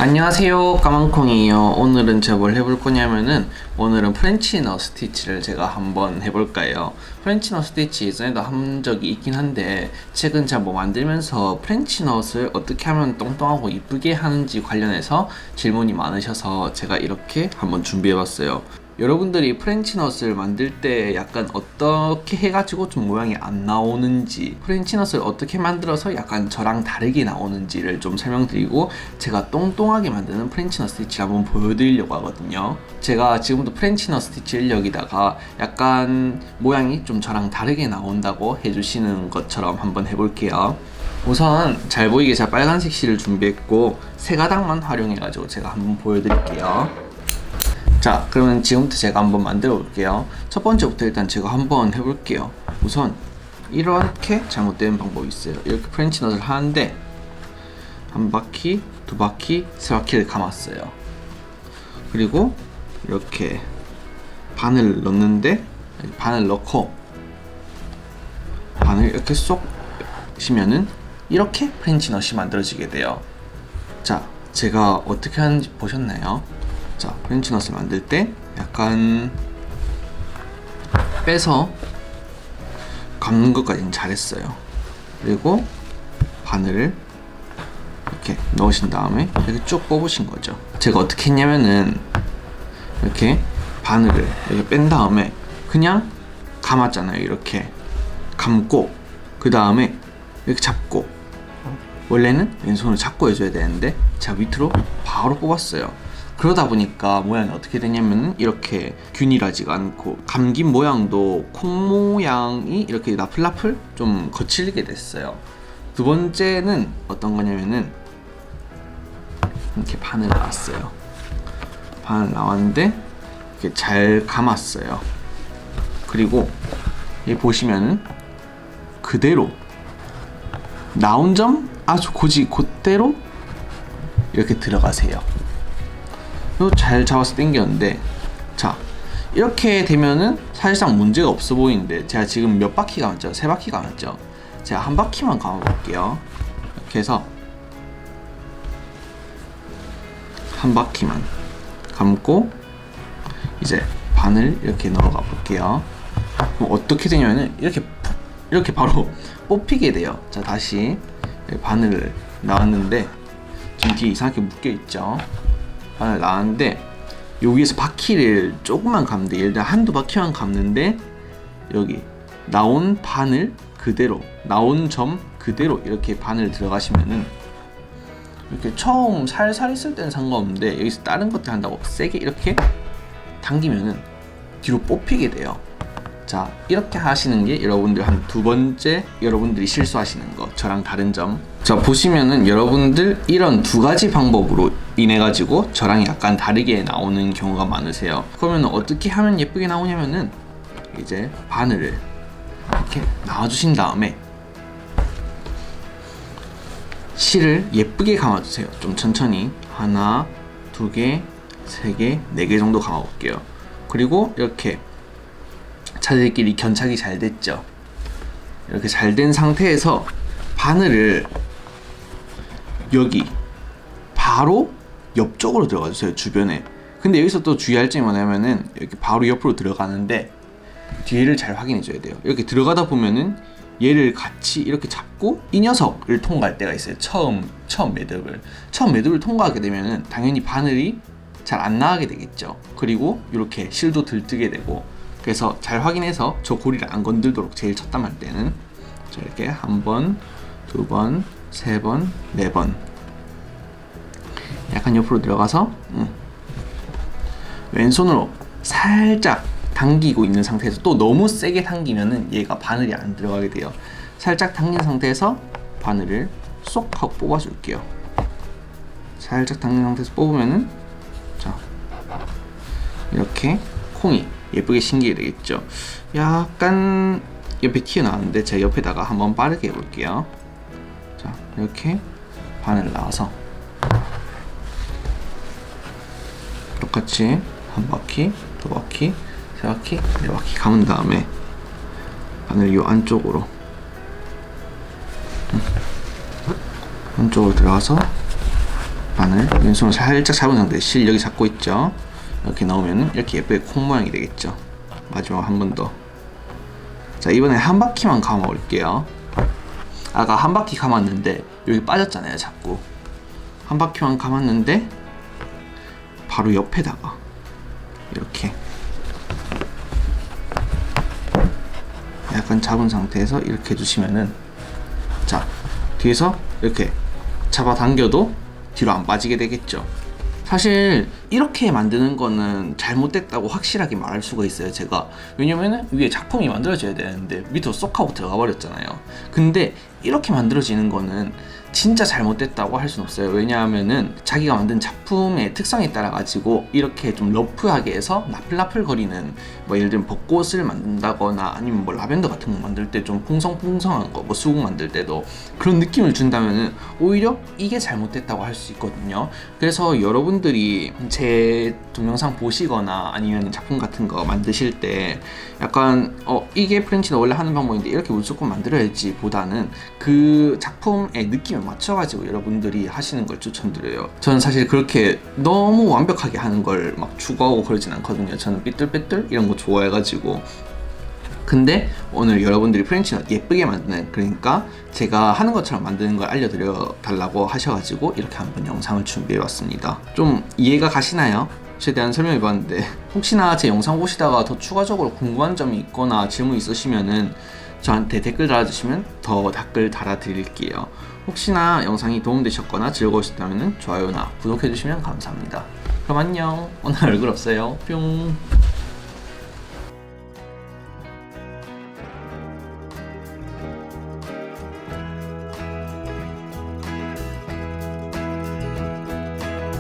안녕하세요, 까만콩이에요. 오늘은 제가 뭘 해볼 거냐면은 오늘은 프렌치 너 스티치를 제가 한번 해볼까요. 프렌치 너 스티치 예전에도 한 적이 있긴 한데 최근 제가 뭐 만들면서 프렌치 넛을 어떻게 하면 똥똥하고 이쁘게 하는지 관련해서 질문이 많으셔서 제가 이렇게 한번 준비해봤어요. 여러분들이 프렌치 넛을 만들 때 약간 어떻게 해가지고 좀 모양이 안 나오는지, 프렌치 넛을 어떻게 만들어서 약간 저랑 다르게 나오는지를 좀 설명드리고, 제가 똥똥하게 만드는 프렌치 넛 스티치를 한번 보여드리려고 하거든요. 제가 지금부터 프렌치 넛 스티치를 여기다가 약간 모양이 좀 저랑 다르게 나온다고 해주시는 것처럼 한번 해볼게요. 우선 잘 보이게 제가 빨간색 실을 준비했고 세 가닥만 활용해가지고 제가 한번 보여드릴게요. 자, 그러면 지금부터 제가 한번 만들어 볼게요. 첫 번째부터 일단 제가 한번 해볼게요. 우선 이렇게 잘못된 방법이 있어요. 이렇게 프렌치 넛을 하는데 한 바퀴, 두 바퀴, 세 바퀴를 감았어요. 그리고 이렇게 바늘 넣는데 바늘 넣고 바늘 이렇게 쏙 시면은 이렇게 프렌치 넛이 만들어지게 돼요. 자, 제가 어떻게 하는지 보셨나요? 자, 프렌치 넛을 만들 때 약간 빼서 감는 것까지는 잘했어요. 그리고 바늘을 이렇게 넣으신 다음에 이렇게 쭉 뽑으신 거죠. 제가 어떻게 했냐면은 이렇게 바늘을 이렇게 뺀 다음에 그냥 감았잖아요. 이렇게 감고 그 다음에 이렇게 잡고, 원래는 왼손을 잡고 해줘야 되는데 제가 밑으로 바로 뽑았어요. 그러다 보니까 모양이 어떻게 되냐면 이렇게 균일하지가 않고 감긴 모양도 콩 모양이 이렇게 나풀나풀 좀 거칠게 됐어요. 두 번째는 어떤 거냐면은 이렇게 바늘 나왔어요. 바늘 나왔는데 이렇게 잘 감았어요. 그리고 여기 보시면은 그대로 나온 점 아주 고지 그대로 이렇게 들어가세요. 잘 잡아서 당겼는데, 자, 이렇게 되면은 사실상 문제가 없어 보이는데 제가 지금 몇 바퀴 감았죠? 세 바퀴 감았죠? 제가 한 바퀴만 감아 볼게요. 이렇게 해서 한 바퀴만 감고 이제 바늘 이렇게 넣어가 볼게요. 그럼 어떻게 되냐면은 이렇게 바로 뽑히게 돼요. 자, 다시 바늘을 나왔는데 지금 뒤에 이상하게 묶여 있죠? 바늘 나왔는데 여기에서 바퀴를 조금만 감는데, 예를 들어 한두 바퀴만 감는데 여기 나온 바늘 그대로, 나온 점 그대로 이렇게 바늘 들어가시면은 이렇게 처음 살살 있을 때는 상관없는데 여기서 다른 것들 한다고 세게 이렇게 당기면은 뒤로 뽑히게 돼요. 자, 이렇게 하시는 게 여러분들 한 두 번째 여러분들이 실수하시는 거, 저랑 다른 점. 자, 보시면은 여러분들 이런 두 가지 방법으로 인해 가지고 저랑 약간 다르게 나오는 경우가 많으세요. 그러면 어떻게 하면 예쁘게 나오냐면은 이제 바늘을 이렇게 놔주신 다음에 실을 예쁘게 감아주세요. 좀 천천히 하나, 두 개, 세 개, 네 개 정도 감아볼게요. 그리고 이렇게 자들끼리 견착이 잘 됐죠. 이렇게 잘 된 상태에서 바늘을 여기 바로 옆쪽으로 들어가 주세요. 주변에. 근데 여기서 또 주의할 점이 뭐냐면은 이렇게 바로 옆으로 들어가는데 뒤를 잘 확인해 줘야 돼요. 이렇게 들어가다 보면은 얘를 같이 이렇게 잡고 이 녀석을 통과할 때가 있어요. 처음 매듭을 통과하게 되면은 당연히 바늘이 잘 안 나가게 되겠죠. 그리고 이렇게 실도 들뜨게 되고, 그래서 잘 확인해서 저 고리를 안 건들도록 제일 첫 단할 때는 자, 이렇게 한 번, 두 번, 세 번, 네 번 약간 옆으로 들어가서 왼손으로 살짝 당기고 있는 상태에서, 또 너무 세게 당기면은 얘가 바늘이 안 들어가게 돼요. 살짝 당긴 상태에서 바늘을 쏙 하고 뽑아줄게요. 살짝 당긴 상태에서 뽑으면은 자, 이렇게 콩이 예쁘게 신기게 되겠죠. 약간 옆에 튀어나왔는데 제가 옆에다가 한번 빠르게 해볼게요. 자, 이렇게 바늘 나와서 똑같이 한 바퀴, 두 바퀴, 세 바퀴, 네 바퀴 감은 다음에 바늘 이 안쪽으로 들어가서 바늘 왼손으로 살짝 잡은 상태에 실 여기 잡고 있죠. 이렇게 넣으면 이렇게 예쁘게 콩 모양이 되겠죠. 마지막 한 번 더. 자, 이번에 한 바퀴만 감아 올게요. 아까 한 바퀴 감았는데 여기 빠졌잖아요. 자꾸 한 바퀴만 감았는데 바로 옆에다가 이렇게 약간 잡은 상태에서 이렇게 해주시면은, 자, 뒤에서 이렇게 잡아당겨도 뒤로 안 빠지게 되겠죠. 사실 이렇게 만드는 거는 잘못됐다고 확실하게 말할 수가 있어요, 제가. 왜냐면은 위에 작품이 만들어져야 되는데 밑으로 쏙 하고 들어가 버렸잖아요. 근데 이렇게 만들어지는 거는 진짜 잘못됐다고 할 수는 없어요. 왜냐하면은 자기가 만든 작품의 특성에 따라 가지고 이렇게 좀 러프하게 해서 나플나플 거리는, 뭐 예를 들면 벚꽃을 만든다거나 아니면 뭐 라벤더 같은 거 만들 때 좀 풍성풍성한 거, 뭐 수국 만들 때도 그런 느낌을 준다면은 오히려 이게 잘못됐다고 할 수 있거든요. 그래서 여러분들이 제 동영상 보시거나 아니면 작품 같은 거 만드실 때 약간 이게 프렌치는 원래 하는 방법인데 이렇게 무조건 만들어야지 보다는 그 작품의 느낌을 맞춰가지고 여러분들이 하시는 걸 추천드려요. 저는 사실 그렇게 너무 완벽하게 하는 걸 막 추구하고 그러진 않거든요. 저는 삐뚤빼뚤 이런 거 좋아해가지고. 근데 오늘 여러분들이 프렌치넛 예쁘게 만드는, 그러니까 제가 하는 것처럼 만드는 걸 알려드려 달라고 하셔가지고 이렇게 한번 영상을 준비해봤습니다. 좀 이해가 가시나요? 최대한 설명해봤는데 혹시나 제 영상 보시다가 더 추가적으로 궁금한 점이 있거나 질문 있으시면은 저한테 댓글 달아주시면 더 댓글 달아드릴게요. 혹시나 영상이 도움되셨거나 즐거우셨다면 좋아요나 구독해주시면 감사합니다. 그럼 안녕. 오늘 얼굴 없어요. 뿅.